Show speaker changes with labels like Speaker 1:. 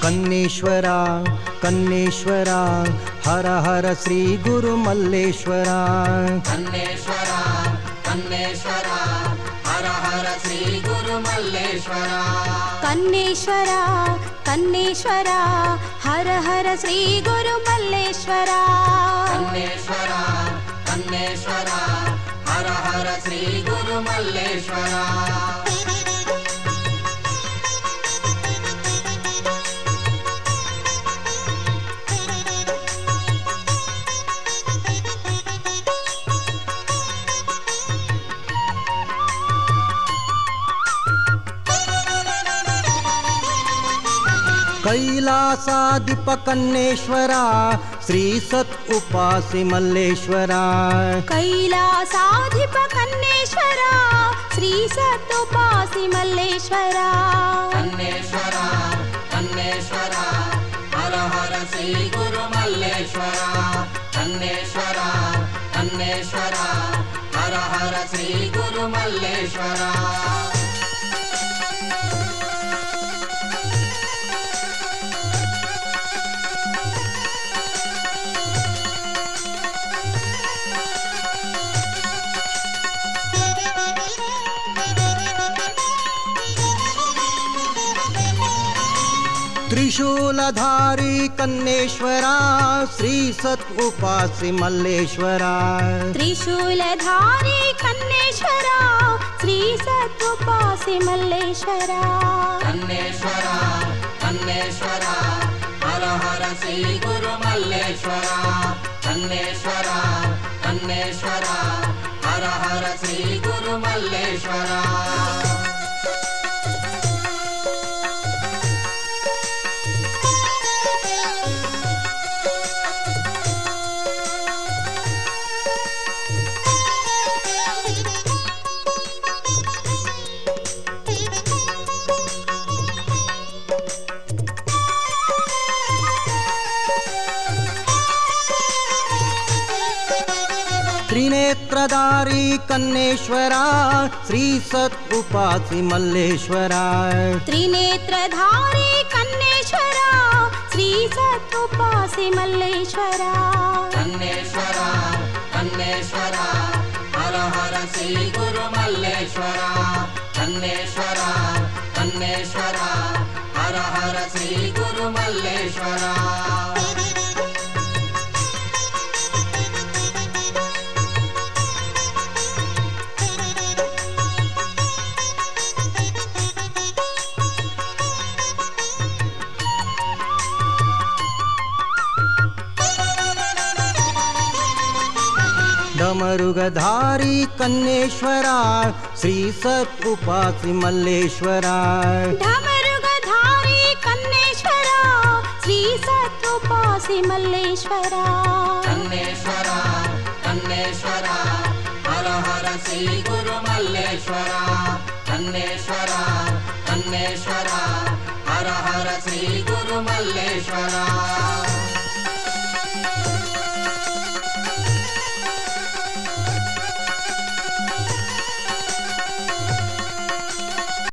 Speaker 1: कन्नेश्वरा कन्नेश्वरा हर हर श्री गुरु मल्लेश्वरा
Speaker 2: कन्नेश्वरा कन्नेश्वरा हर हर श्री गुरु मल्लेश्वरा
Speaker 3: कन्नेश्वरा कन्नेश्वरा हर हर श्री गुरु मल्लेश्वरा
Speaker 2: कन्नेश्वरा कन्नेश्वरा हर हर श्री गुरु मल्लेश्वरा
Speaker 1: कैलासाधिप कन्नेश्वरा श्री सत उपासि मल्लेश्वरा
Speaker 3: कैलासाधिप कन्नेश्वरा श्री सत उपासि मल्लेश्वरा
Speaker 2: कन्नेश्वरा कन्नेश्वरा हर हर श्री गुरु मल्लेश्वरा कन्नेश्वरा कन्नेश्वरा हर हर श्री गुरु मल्लेश्वरा
Speaker 1: त्रिशूलधारी कन्नेश्वरा श्री सत उपासि मल्लेश्वरा
Speaker 3: त्रिशूलधारी कन्नेश्वरा श्री सत उपासि मल्लेश्वरा
Speaker 2: कन्नेश्वरा कन्नेश्वरा हर हर श्री गुरु मल्लेश्वरा कन्नेश्वरा कन्नेश्वरा हर हर श्री गुरु मल्लेश्वरा
Speaker 1: त्रिनेत्रधारी कन्नेश्वरा श्री सत उपासि मल्लेश्वरा
Speaker 3: त्रिनेत्रधारी कन्नेश्वरा श्री सत उपासि मल्लेश्वरा
Speaker 2: कन्नेश्वरा कन्नेश्वरा हर हर श्री गुरु मल्लेश्वरा कन्नेश्वरा कन्नेश्वरा हर हर श्री गुरु मल्लेश्वरा
Speaker 1: डमरुगधारी कन्नेश्वरा श्री सत उपासि मल्लेश्वरा
Speaker 3: डमरुगधारी कन्नेश्वरा श्री सत उपासि मल्लेश्वरा
Speaker 2: कन्नेश्वरा कन्नेश्वरा हर हर श्री गुरु मल्लेश्वरा कन्नेश्वरा कन्नेश्वरा हर हर श्री गुरु मल्लेश्वरा